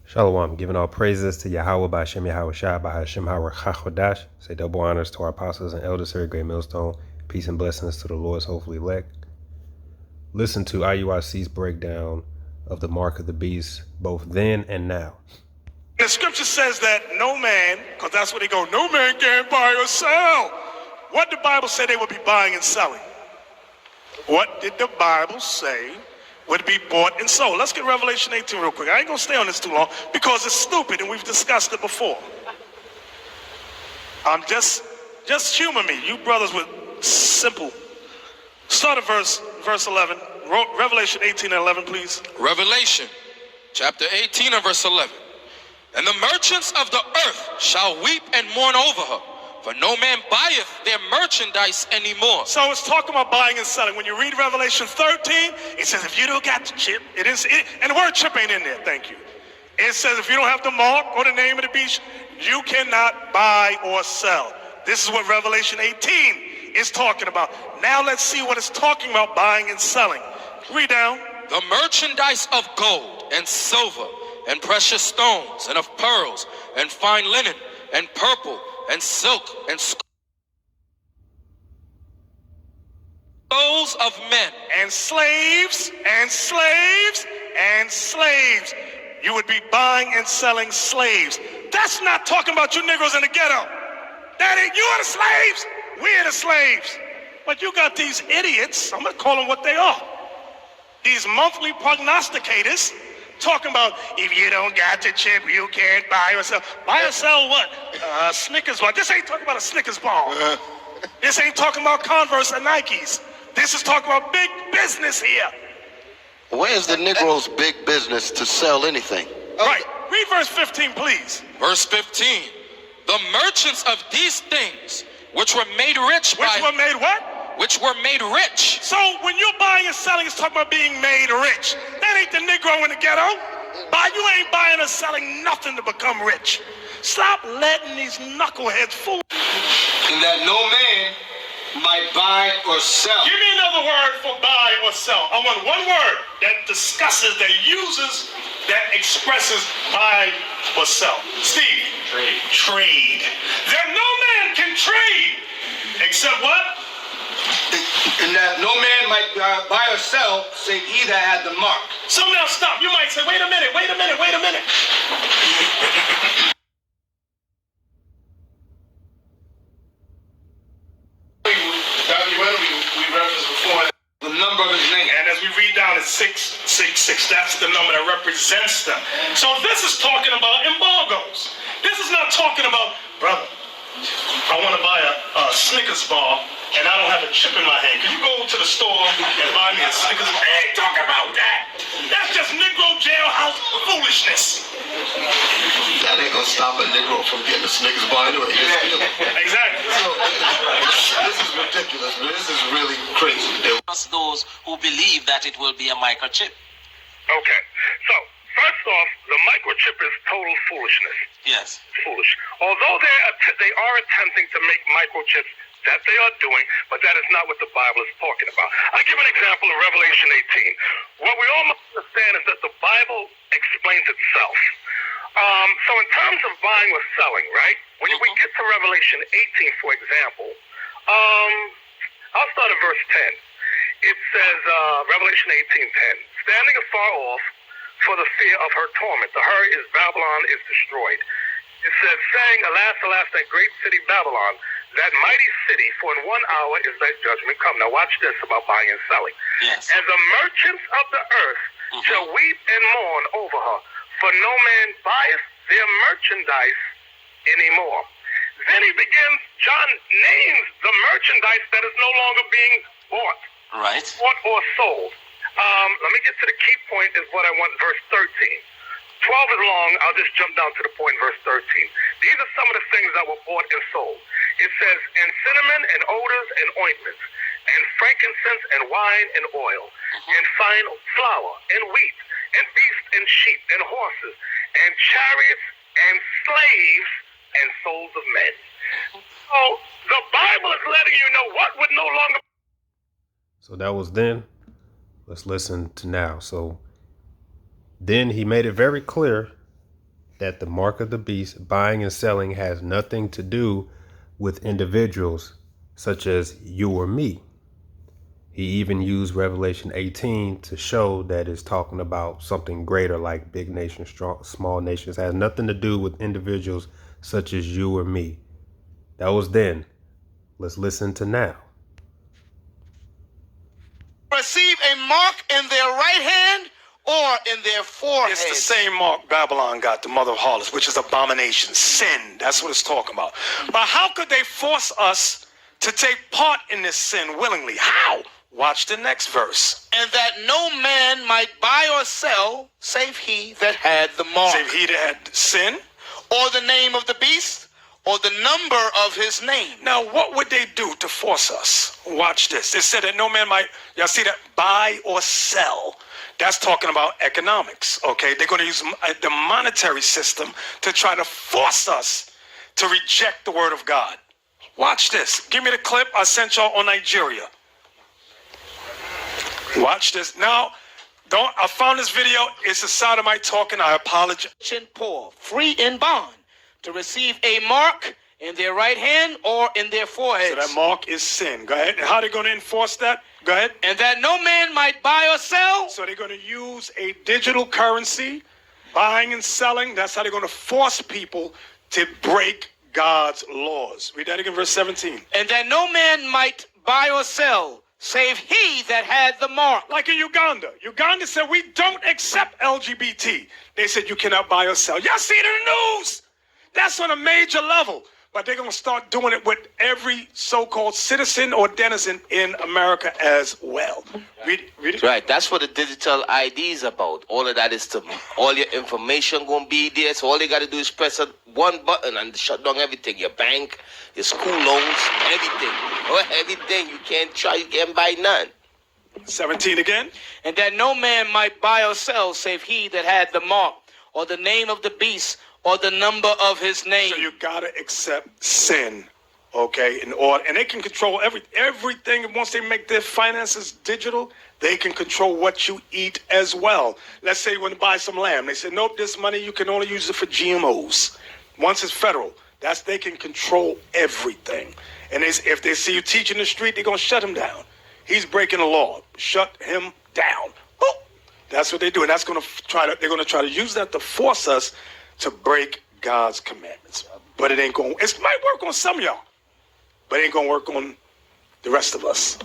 Shalom, giving all praises to Yahweh by Hashem Yahweh Shai by Hashem Hawar Chachodash. Say double honors to our apostles and elders here at Great Millstone. Peace and blessings to the Lord's hopefully elect. Listen to IUIC's breakdown of the mark of the beast, both then and now. The scripture says that no man, because that's what they go, no man can buy or sell. What did the Bible say they would be buying and selling? What did the Bible say would be bought and sold? Let's get Revelation 18 real quick. I ain't gonna stay on this too long because it's stupid and we've discussed it before. Just humor me, you brothers with simple. Start at verse 11. Revelation 18 and 11, please. Revelation chapter 18 and verse 11. And the merchants of the earth shall weep and mourn over her, for no man buyeth their merchandise anymore. So it's talking about buying and selling. When you read Revelation 13, it says if you don't got the chip, and the word chip ain't in there, thank you. It says if you don't have the mark or the name of the beast, you cannot buy or sell. This is what Revelation 18 is talking about. Now let's see what it's talking about buying and selling. Read down. The merchandise of gold and silver and precious stones and of pearls and fine linen and purple and silk and souls of men and slaves and slaves and slaves. You would be buying and selling slaves. That's not talking about you Negroes in the ghetto. That ain't, you are the slaves, we're the slaves. But you got these idiots, I'm gonna call them what they are. These monthly prognosticators talking about if you don't got the chip, you can't buy or sell. Buy or sell what? Snickers bar. This ain't talking about a Snickers bar. This ain't talking about Converse and Nikes. This is talking about big business here. Where's the Negroes' big business to sell anything? Right. Read verse 15, please. Verse 15. The merchants of these things, which were made rich Which were made what? Which were made rich. So when you're buying and selling, it's talking about being made rich. That ain't the Negro in the ghetto. You ain't buying or selling nothing to become rich. Stop letting these knuckleheads fool. And that no man might buy or sell. Give me another word for buy or sell. I want one word that discusses, that uses, that expresses buy or sell. Steve. Trade. That no man can trade. Except what? And that no man might buy or sell, save he that had the mark. So now stop. You might say, wait a minute. We referenced before the number of his name. And as we read down, it's 666. That's the number that represents them. So this is talking about embargoes. This is not talking about, brother, I want to buy a Snickers bar and I don't have a chip in my hand. Can you go to the store and buy me a Snickers bar? I ain't talking about that. That's just Negro jailhouse foolishness. That ain't gonna stop a Negro from getting a Snickers bar anyway. Exactly. This is ridiculous, man. This is really crazy. Those who believe that it will be a microchip. Okay. So, first off, the microchip is total foolishness. Yes. Foolish. Although they are attempting to make microchips, that they are doing, but that is not what the Bible is talking about. I'll give an example of Revelation 18. What we all must understand is that the Bible explains itself. So in terms of buying or selling, right? When we get to Revelation 18, for example, I'll start at verse 10. It says, Revelation 18:10, standing afar off for the fear of her torment. The her is Babylon is destroyed. It says, saying, alas, alas, that great city Babylon, that mighty city, for in 1 hour is thy judgment come. Now watch this about buying and selling. Yes. And the merchants of the earth shall weep and mourn over her, for no man buyeth their merchandise anymore. Then he begins, John names the merchandise that is no longer being bought. Right. Bought or sold. Let me get to the key point is what I want, verse 13. 12 is long, I'll just jump down to the point, verse 13. These are some of the things that were bought and sold. It says, and cinnamon and odors and ointments, and frankincense and wine and oil, and fine flour and wheat, and beasts and sheep and horses, and chariots and slaves and souls of men. So the Bible is letting you know what would no longer. So that was then. Let's listen to now. So then he made it very clear that the mark of the beast, buying and selling, has nothing to do with individuals such as you or me. He even used Revelation 18 to show that it's talking about something greater, like big nations, small nations. It has nothing to do with individuals such as you or me. That was then. Let's listen to now. Receive a mark in their right hand or in their forehead. It's the same mark Babylon got, the mother of harlots, which is abomination, sin. That's what it's talking about. But how could they force us to take part in this sin willingly? How? Watch the next verse. And that no man might buy or sell, save he that had the mark. Save he that had sin. Or the name of the beast, or the number of his name. Now, what would they do to force us? Watch this. It said that no man might, y'all see that? Buy or sell. That's talking about economics, okay? They're going to use the monetary system to try to force us to reject the word of God. Watch this. Give me the clip I sent y'all on Nigeria. Watch this. Now, I found this video. It's a sodomite talking. I apologize. Poor, free in bond, to receive a mark in their right hand or in their forehead. So that mark is sin. Go ahead. How are they going to enforce that? Go ahead. And that no man might buy or sell. So they're going to use a digital currency, buying and selling. That's how they're going to force people to break God's laws. Read that again, verse 17. And that no man might buy or sell, save he that had the mark. Like in Uganda. Uganda said, we don't accept LGBT. They said, you cannot buy or sell. Y'all see it in the news. That's on a major level. But they're going to start doing it with every so-called citizen or denizen in America as well. Read it. Right, that's what the digital ID is about. All of that is to, all your information going to be there. So all you got to do is press one button and shut down everything. Your bank, your school loans, everything. Or everything. You can't buy none. 17 again. And that no man might buy or sell, save he that had the mark, or the name of the beast, or the number of his name. So you gotta accept sin, okay? And they can control everything. Once they make their finances digital, they can control what you eat as well. Let's say you want to buy some lamb. They say, nope, this money you can only use it for GMOs. Once it's federal, they can control everything. And if they see you teaching the street, they're gonna shut him down. He's breaking the law. Shut him down. Boop. That's what they do, and they're gonna try to use that to force us to break God's commandments. But it might work on some of y'all, but it ain't gonna work on the rest of us.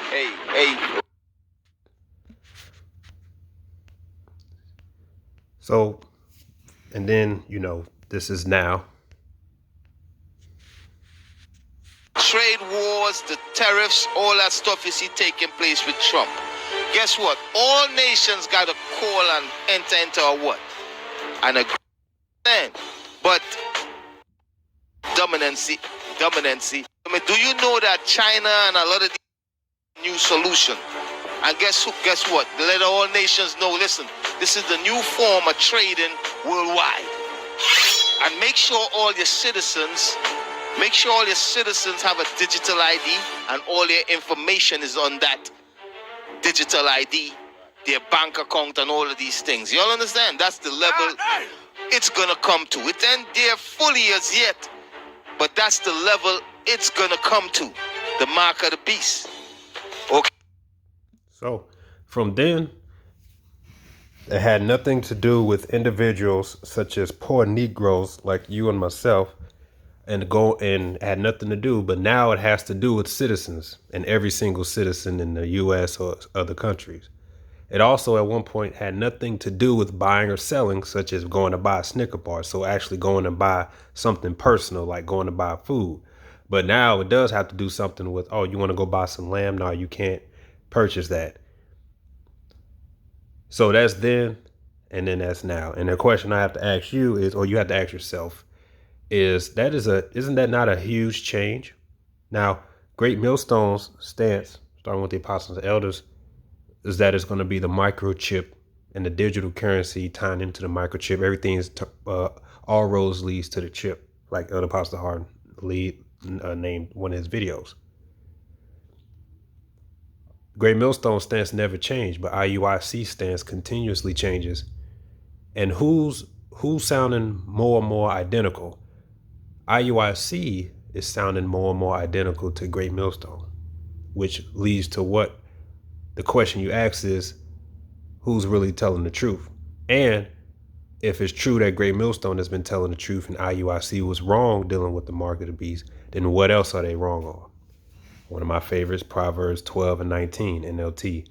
Hey. So, and then, this is now. Trade wars, the tariffs, all that stuff you see taking place with Trump. Guess what? All nations got to call and enter into a what? An agreement. But dominancy. I mean, do you know that China and a lot of these new solution? And guess what? Let all nations know, listen, this is the new form of trading worldwide. And make sure all your citizens have a digital ID and all their information is on that digital ID, their bank account and all of these things. You all understand? That's the level it's going to come to. It ain't there fully as yet, but that's the level it's going to come to. The mark of the beast. Okay. So from then, it had nothing to do with individuals such as poor Negroes like you and myself, and had nothing to do. But now it has to do with citizens and every single citizen in the U.S. or other countries. It also at one point had nothing to do with buying or selling, such as going to buy a Snicker bar. So actually going to buy something personal, like going to buy food. But now it does have to do something with, you want to go buy some lamb? No, you can't purchase that. So that's then, and then that's now. And the question I have to ask you is, or you have to ask yourself, isn't that not a huge change? Now, Great Millstone's stance, starting with the apostles and elders, is that it's going to be the microchip and the digital currency tying into the microchip. Everything is all roads leads to the chip, like Elder Apostle Hart named one of his videos. Great Millstone's stance never changed, but IUIC stance continuously changes. And who's sounding more and more identical? IUIC is sounding more and more identical to Great Millstone, which leads to what the question you ask is, who's really telling the truth? And if it's true that Great Millstone has been telling the truth and IUIC was wrong dealing with the mark of the beast, then what else are they wrong on? One of my favorites, Proverbs 12 and 19, NLT.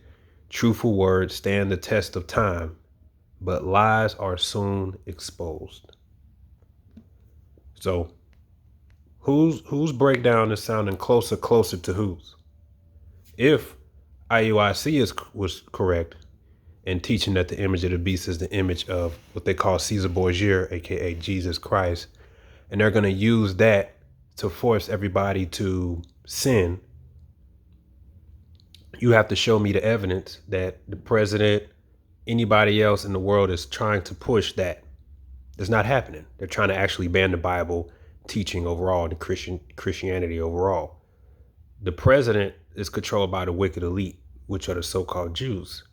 Truthful words stand the test of time, but lies are soon exposed. So whose breakdown is sounding closer to whose? If IUIC was correct in teaching that the image of the beast is the image of what they call Caesar Borgia, aka Jesus Christ, and they're going to use that to force everybody to sin, you have to show me the evidence that the president, anybody else in the world is trying to push that. It's not happening. They're trying to actually ban the Bible teaching overall, the Christianity overall. The president is controlled by the wicked elite, which are the so-called Jews.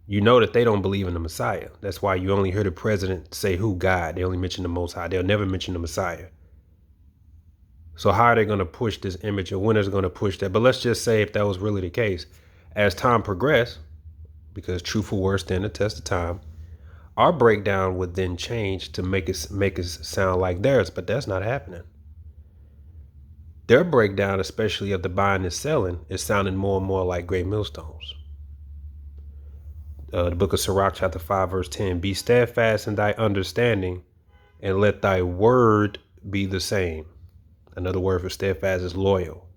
You know that they don't believe in the Messiah. That's why you only hear the president say who? God. They only mention the Most High. They'll never mention the Messiah. So how are they going to push this image, or when is it going to push that? But let's just say if that was really the case, as time progressed, because truthful words stand the test of time, our breakdown would then change to make it sound like theirs, but that's not happening. Their breakdown, especially of the buying and selling, is sounding more and more like Great Millstones. The book of Sirach, chapter 5, verse 10, be steadfast in thy understanding, and let thy word be the same. Another word for steadfast is loyal.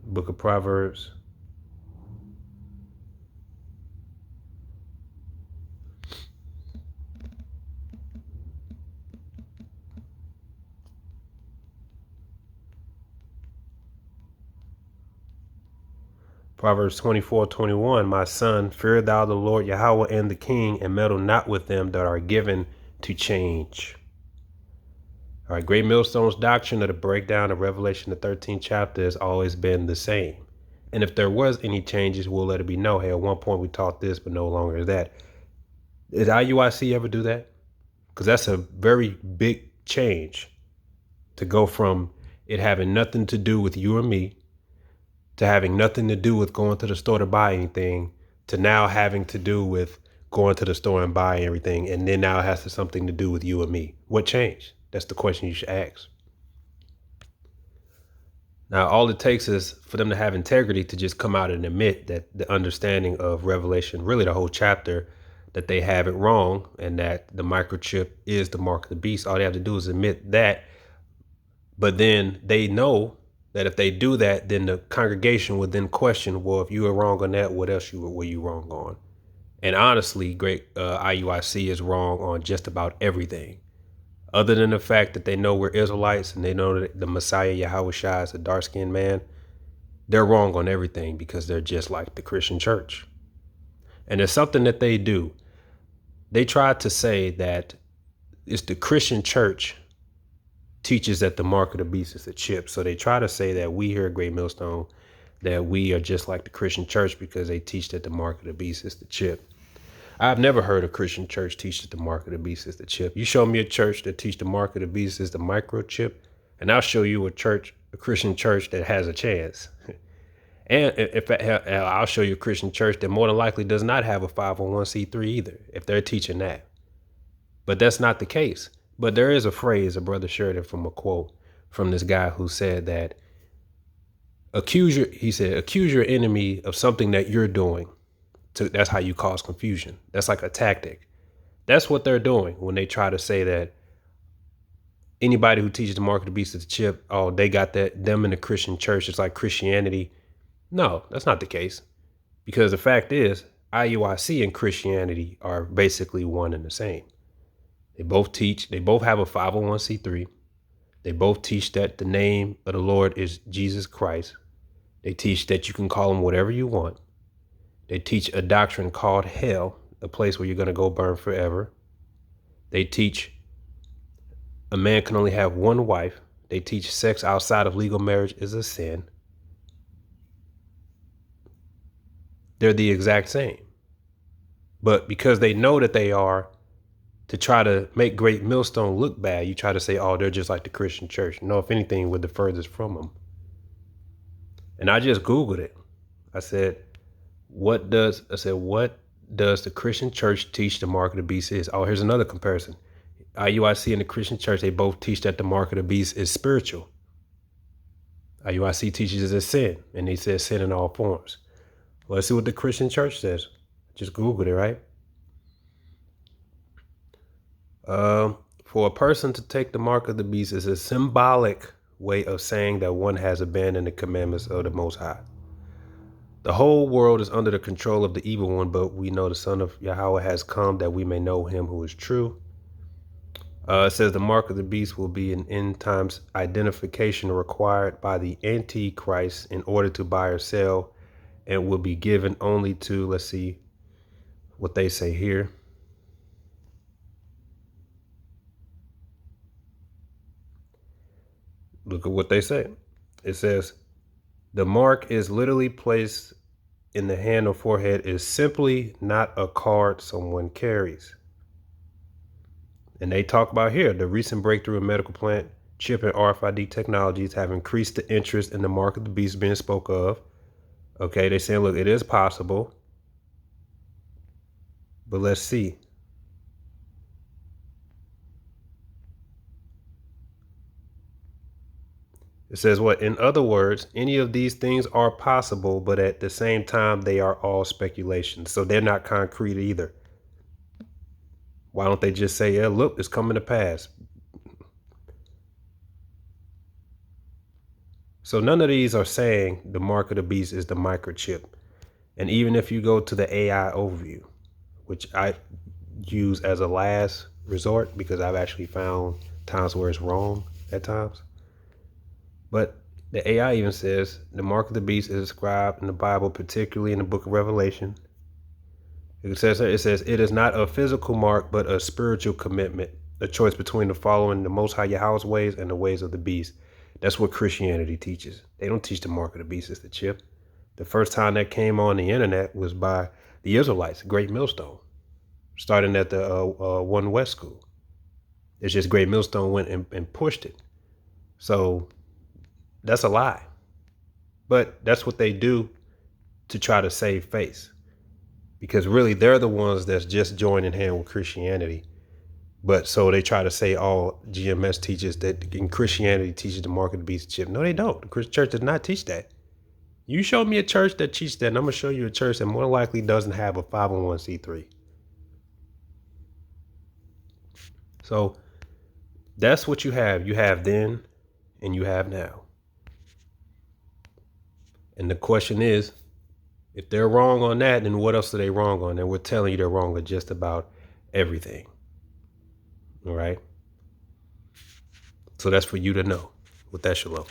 Book of Proverbs. Proverbs 24:21, my son, fear thou the Lord Yahweh and the King, and meddle not with them that are given to change. All right, Great Millstone's doctrine of the breakdown of Revelation, the 13th chapter, has always been the same. And if there was any changes, we'll let it be known. Hey, at one point we taught this, but no longer is that. Did IUIC ever do that? Because that's a very big change to go from it having nothing to do with you or me, to having nothing to do with going to the store to buy anything, to now having to do with going to the store and buying everything, and then now it has something to do with you and me. What changed? That's the question you should ask. Now, all it takes is for them to have integrity to just come out and admit that the understanding of Revelation, really the whole chapter, that they have it wrong and that the microchip is the mark of the beast. All they have to do is admit that. But then they know that if they do that, then the congregation would then question, well, if you were wrong on that, what else were you wrong on? And honestly, great IUIC is wrong on just about everything. Other than the fact that they know we're Israelites and they know that the Messiah, Yahushua, is a dark-skinned man, they're wrong on everything because they're just like the Christian church. And there's something that they do. They try to say that it's the Christian church teaches that the mark of the beast is a chip. So they try to say that we here at Great Millstone, that we are just like the Christian church because they teach that the mark of the beast is the chip. I've never heard a Christian church teach that the mark of the beast is the chip. You show me a church that teach the mark of the beast is the microchip, and I'll show you a Christian church that has a chance. And I'll show you a Christian church that more than likely does not have a 501c3 either, if they're teaching that. But that's not the case. But there is a phrase, a brother shared it from a quote from this guy who said that accuse your enemy of something that you're doing. That's how you cause confusion. That's like a tactic. That's what they're doing when they try to say that anybody who teaches the mark of the beast is a chip, oh, they got that, them in the Christian church, it's like Christianity. No, that's not the case. Because the fact is, IUIC and Christianity are basically one and the same. They both have a 501c3. They both teach that the name of the Lord is Jesus Christ. They teach that you can call him whatever you want. They teach a doctrine called hell, a place where you're going to go burn forever. They teach a man can only have one wife. They teach sex outside of legal marriage is a sin. they're the exact same. But because they know that they are, to try to make Great Millstone look bad, you try to say, oh, they're just like the Christian church. No, if anything, we're the furthest from them. And I just Googled it. I said, what does the Christian church teach the mark of the beast is? Oh, here's another comparison. IUIC and the Christian church, they both teach that the mark of the beast is spiritual. IUIC teaches it's sin, and they say sin in all forms. Well, let's see what the Christian church says. Just Googled it, right? For a person to take the mark of the beast is a symbolic way of saying that one has abandoned the commandments of the Most High. The whole world is under the control of the evil one, but we know the Son of Yahweh has come that we may know him who is true. It says the mark of the beast will be an end times identification required by the Antichrist in order to buy or sell, and will be given only to, let's see what they say here. Look at what they say. It says, the mark is literally placed in the hand or forehead is simply not a card someone carries. And they talk about here, the recent breakthrough in medical plant, chip, and RFID technologies have increased the interest in the mark of the beast being spoke of. Okay, they saying, look, it is possible. But let's see. It says what? In other words, any of these things are possible, but at the same time, they are all speculation. So they're not concrete either. Why don't they just say, yeah, look, it's coming to pass? So none of these are saying the mark of the beast is the microchip. And even if you go to the AI overview, which I use as a last resort because I've actually found times where it's wrong at times. But the AI even says the mark of the beast is described in the Bible, particularly in the book of Revelation. It says it is not a physical mark, but a spiritual commitment, a choice between the following the Most High Yahweh's ways and the ways of the beast. That's what Christianity teaches. They don't teach the mark of the beast as the chip. The first time that came on the internet was by the Israelites, Great Millstone, starting at the One West School. It's just Great Millstone went and pushed it. So that's a lie. But that's what they do to try to save face. Because really, they're the ones that's just joining hand with Christianity. But so they try to say all GMS teaches that in Christianity teaches the mark of the beast chip. No, they don't. The Christian church does not teach that. You show me a church that teaches that, and I'm going to show you a church that more likely doesn't have a 501c3. So that's what you have. You have then and you have now. And the question is, if they're wrong on that, then what else are they wrong on? And we're telling you they're wrong on just about everything. All right. So that's for you to know. With that, shalom.